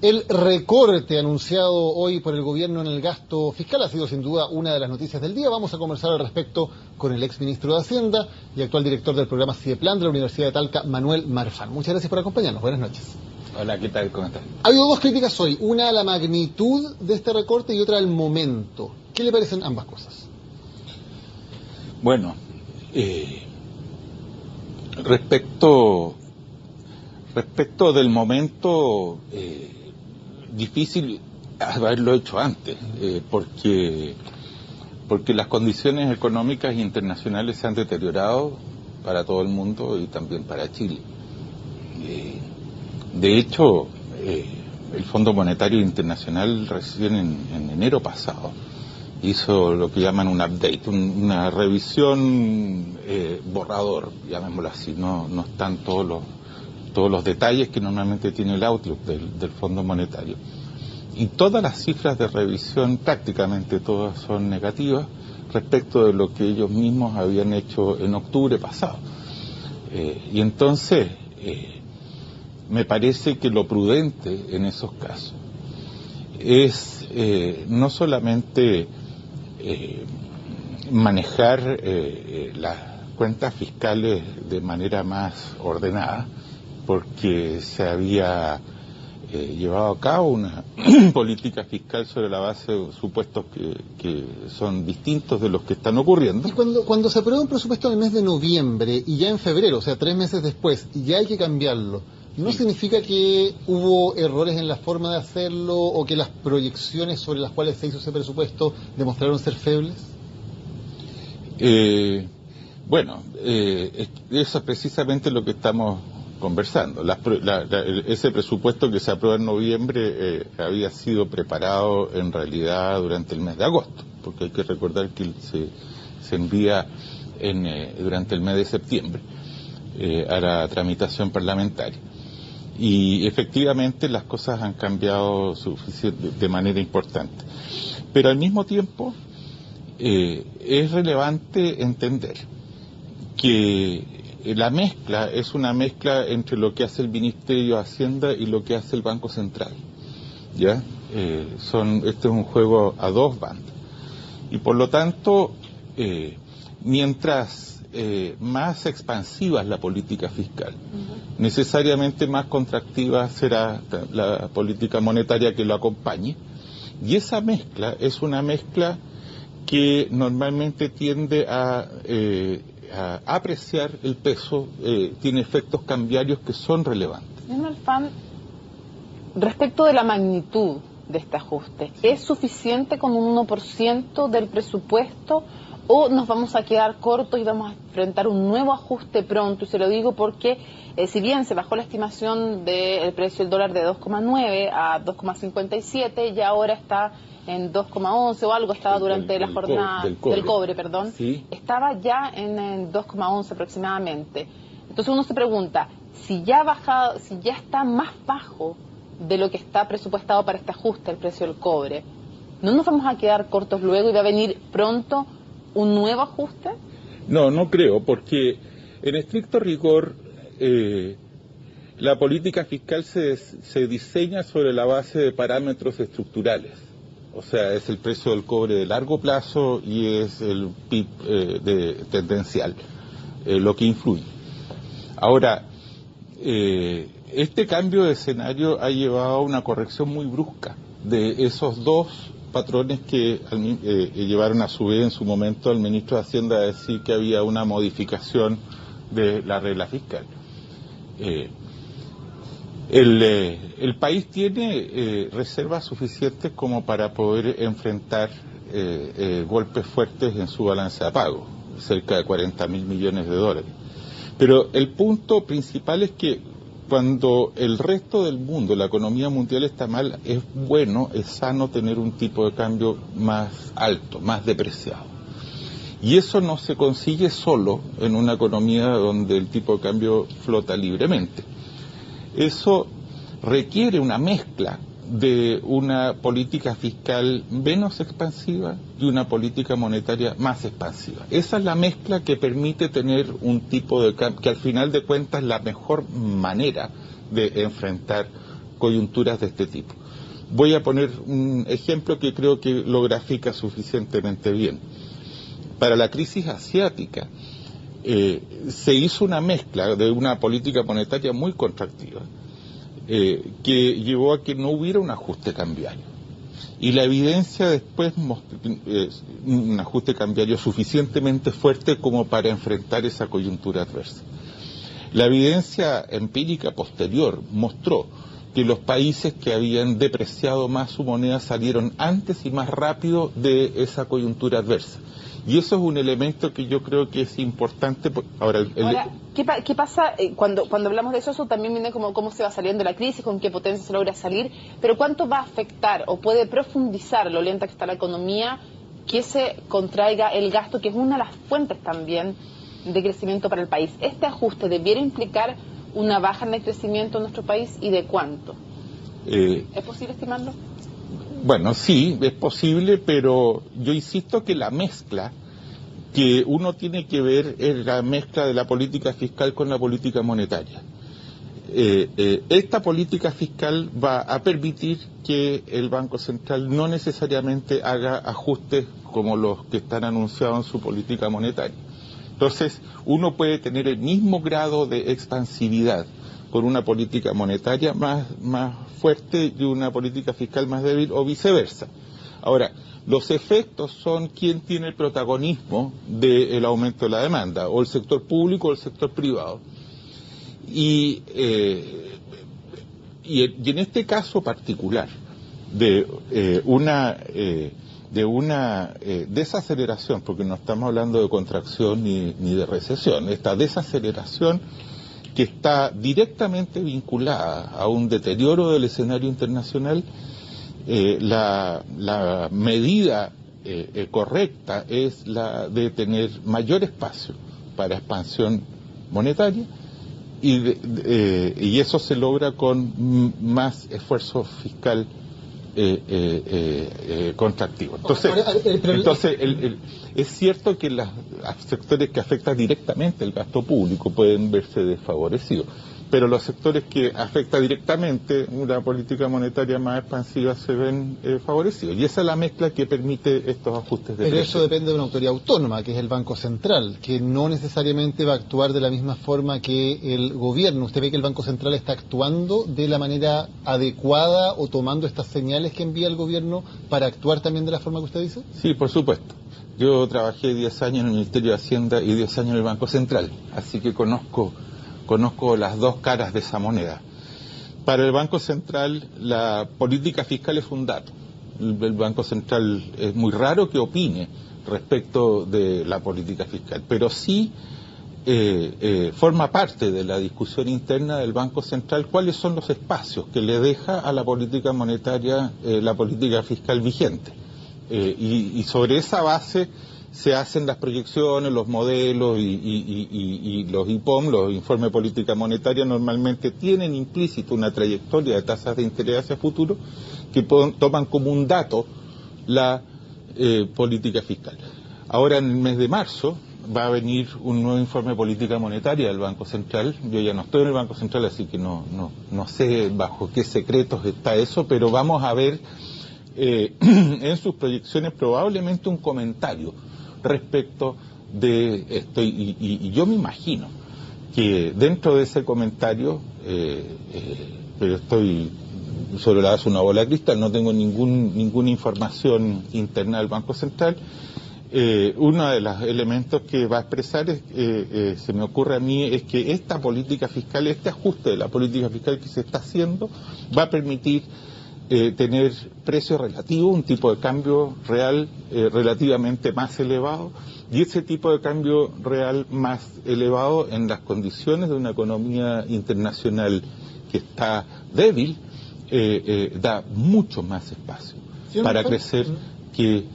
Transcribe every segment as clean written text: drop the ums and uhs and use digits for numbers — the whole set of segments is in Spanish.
El recorte anunciado hoy por el gobierno en el gasto fiscal ha sido sin duda una de las noticias del día. Vamos a conversar al respecto con el exministro de Hacienda y actual director del programa CIDEPLAN de la Universidad de Talca, Manuel Marfan. Muchas gracias por acompañarnos. Buenas noches. Hola, ¿qué tal? ¿Cómo estás? Ha habido dos críticas hoy, una a la magnitud de este recorte y otra al momento. ¿Qué le parecen ambas cosas? Bueno, respecto del momento, difícil haberlo hecho antes, porque las condiciones económicas internacionales se han deteriorado para todo el mundo y también para Chile. De hecho, el Fondo Monetario Internacional recién en enero pasado hizo lo que llaman un update, una revisión borrador, llamémoslo así, no están todos los detalles que normalmente tiene el Outlook del Fondo Monetario. Y todas las cifras de revisión, prácticamente todas, son negativas respecto de lo que ellos mismos habían hecho en octubre pasado. Y entonces, me parece que lo prudente en esos casos es no solamente manejar las cuentas fiscales de manera más ordenada, porque se había llevado a cabo una política fiscal sobre la base de supuestos que son distintos de los que están ocurriendo. Y cuando se aprueba un presupuesto en el mes de noviembre y ya en febrero, o sea, 3 meses después, y ya hay que cambiarlo, ¿no significa que hubo errores en la forma de hacerlo o que las proyecciones sobre las cuales se hizo ese presupuesto demostraron ser febles? Bueno, eso es precisamente lo que estamos conversando. Ese presupuesto que se aprueba en noviembre había sido preparado en realidad durante el mes de agosto, porque hay que recordar que se envía durante el mes de septiembre a la tramitación parlamentaria. Y efectivamente las cosas han cambiado de manera importante. Pero al mismo tiempo es relevante entender que la mezcla es una mezcla entre lo que hace el Ministerio de Hacienda y lo que hace el Banco Central. ¿Ya? Este es un juego a dos bandas. Y por lo tanto, mientras más expansiva es la política fiscal, necesariamente más contractiva será la política monetaria que lo acompañe. Y esa mezcla es una mezcla que normalmente tiende a apreciar el peso, tiene efectos cambiarios que son relevantes. Señor Marfan, respecto de la magnitud de este ajuste, ¿es suficiente con un 1% del presupuesto o nos vamos a quedar cortos y vamos a enfrentar un nuevo ajuste pronto? Y se lo digo porque si bien se bajó la estimación del precio del dólar de 2,9 a 2,57, ya ahora está en 2,11 o algo, estaba durante la jornada del cobre, perdón, sí. Estaba ya en 2,11 aproximadamente. Entonces uno se pregunta, si ya está más bajo de lo que está presupuestado para este ajuste, el precio del cobre, ¿no nos vamos a quedar cortos luego y va a venir pronto un nuevo ajuste? No creo, porque en estricto rigor la política fiscal se diseña sobre la base de parámetros estructurales. O sea, es el precio del cobre de largo plazo y es el PIB tendencial, lo que influye. Ahora, este cambio de escenario ha llevado a una corrección muy brusca de esos dos patrones que llevaron a su vez en su momento al ministro de Hacienda a decir que había una modificación de la regla fiscal. El país tiene reservas suficientes como para poder enfrentar golpes fuertes en su balanza de pago, cerca de 40.000 millones de dólares. Pero el punto principal es que cuando el resto del mundo, la economía mundial está mal, es sano tener un tipo de cambio más alto, más depreciado. Y eso no se consigue solo en una economía donde el tipo de cambio flota libremente. Eso requiere una mezcla de una política fiscal menos expansiva y una política monetaria más expansiva. Esa es la mezcla que permite tener un tipo de cambio, que al final de cuentas es la mejor manera de enfrentar coyunturas de este tipo. Voy a poner un ejemplo que creo que lo grafica suficientemente bien. Para la crisis asiática, se hizo una mezcla de una política monetaria muy contractiva, que llevó a que no hubiera un ajuste cambiario. Y la evidencia después un ajuste cambiario suficientemente fuerte como para enfrentar esa coyuntura adversa. La evidencia empírica posterior mostró que los países que habían depreciado más su moneda salieron antes y más rápido de esa coyuntura adversa. Y eso es un elemento que yo creo que es importante. Ahora, ¿qué pasa cuando hablamos de eso? Eso también viene como cómo se va saliendo la crisis, con qué potencia se logra salir, pero ¿cuánto va a afectar o puede profundizar lo lenta que está la economía que se contraiga el gasto, que es una de las fuentes también de crecimiento para el país? ¿Este ajuste debiera implicar una baja en el crecimiento en nuestro país y de cuánto? ¿Es posible estimarlo? Bueno, sí, es posible, pero yo insisto que la mezcla que uno tiene que ver es la mezcla de la política fiscal con la política monetaria. Esta política fiscal va a permitir que el Banco Central no necesariamente haga ajustes como los que están anunciados en su política monetaria. Entonces, uno puede tener el mismo grado de expansividad con una política monetaria más fuerte y una política fiscal más débil, o viceversa. Ahora, los efectos son quién tiene el protagonismo del aumento de la demanda, o el sector público o el sector privado. Y en este caso particular de una desaceleración, porque no estamos hablando de contracción ni de recesión, esta desaceleración que está directamente vinculada a un deterioro del escenario internacional, la medida correcta es la de tener mayor espacio para expansión monetaria, y eso se logra con más esfuerzo fiscal contractivo. Entonces es cierto que los sectores que afectan directamente el gasto público pueden verse desfavorecidos, pero los sectores que afecta directamente una política monetaria más expansiva se ven favorecidos. Y esa es la mezcla que permite estos ajustes de Pero precios. eso depende de una autoridad autónoma, que es el Banco Central, que no necesariamente va a actuar de la misma forma que el gobierno. ¿Usted ve que el Banco Central está actuando de la manera adecuada o tomando estas señales que envía el gobierno para actuar también de la forma que usted dice? Sí, por supuesto. Yo trabajé 10 años en el Ministerio de Hacienda y 10 años en el Banco Central, así que conozco las dos caras de esa moneda. Para el Banco Central, la política fiscal es un dato. El Banco Central es muy raro que opine respecto de la política fiscal, pero sí forma parte de la discusión interna del Banco Central cuáles son los espacios que le deja a la política monetaria la política fiscal vigente. Y sobre esa base se hacen las proyecciones, los modelos y los IPOM, los informes de política monetaria, normalmente tienen implícito una trayectoria de tasas de interés hacia futuro que toman como un dato la política fiscal. Ahora, en el mes de marzo, va a venir un nuevo informe de política monetaria del Banco Central. Yo ya no estoy en el Banco Central, así que no sé bajo qué secretos está eso, pero vamos a ver en sus proyecciones probablemente un comentario respecto de esto, y yo me imagino que dentro de ese comentario, pero estoy sobre la base de una bola de cristal, no tengo ninguna información interna del Banco Central. Uno de los elementos que va a expresar, se me ocurre a mí, es que esta política fiscal, este ajuste de la política fiscal que se está haciendo, va a permitir tener precio relativo, un tipo de cambio real relativamente más elevado, y ese tipo de cambio real más elevado en las condiciones de una economía internacional que está débil, da mucho más espacio para crecer que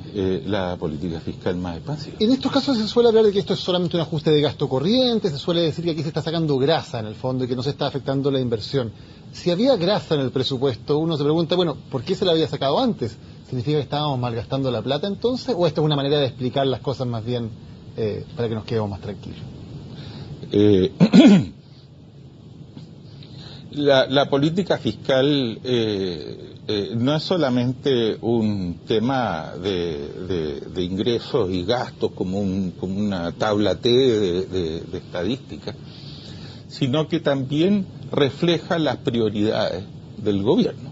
la política fiscal más expansiva. En estos casos se suele hablar de que esto es solamente un ajuste de gasto corriente, se suele decir que aquí se está sacando grasa en el fondo y que no se está afectando la inversión. Si había grasa en el presupuesto, uno se pregunta, bueno, ¿por qué se la había sacado antes? ¿Significa que estábamos malgastando la plata entonces? ¿O esto es una manera de explicar las cosas más bien para que nos quedemos más tranquilos? La política fiscal no es solamente un tema de ingresos y gastos como una tabla T de estadística, sino que también refleja las prioridades del gobierno,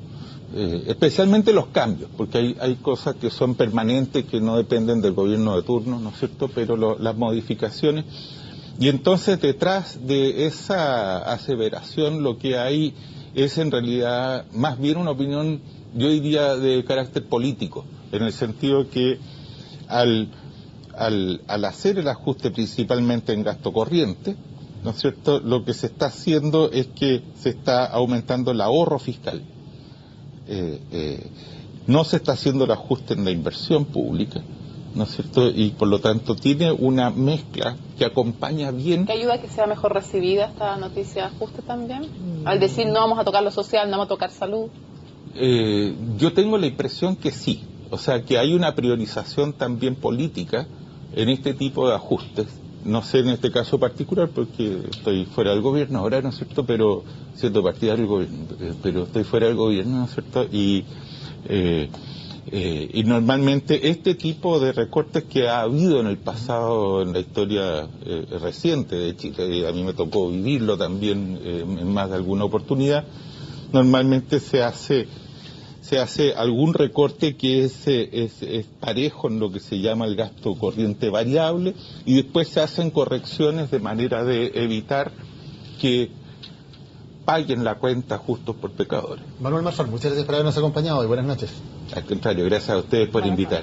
especialmente los cambios, porque hay cosas que son permanentes, que no dependen del gobierno de turno, ¿no es cierto?, pero las modificaciones. Y entonces detrás de esa aseveración lo que hay es en realidad más bien una opinión, yo diría, de carácter político, en el sentido que al hacer el ajuste principalmente en gasto corriente, ¿no es cierto?, lo que se está haciendo es que se está aumentando el ahorro fiscal. No se está haciendo el ajuste en la inversión pública, ¿no es cierto?, y por lo tanto tiene una mezcla que acompaña bien. ¿Qué ayuda a que sea mejor recibida esta noticia de ajuste también? Al decir no vamos a tocar lo social, no vamos a tocar salud. Yo tengo la impresión que sí, o sea que hay una priorización también política en este tipo de ajustes. No sé en este caso particular porque estoy fuera del gobierno ahora, ¿no es cierto?, pero siendo partidario del gobierno, pero estoy fuera del gobierno, ¿no es cierto?, y normalmente este tipo de recortes que ha habido en el pasado, en la historia reciente de Chile, y a mí me tocó vivirlo también en más de alguna oportunidad, normalmente se hace algún recorte que es parejo en lo que se llama el gasto corriente variable, y después se hacen correcciones de manera de evitar que paguen la cuenta justos por pecadores. Manuel Marfal, muchas gracias por habernos acompañado y buenas noches. Al contrario, gracias a ustedes por invitar.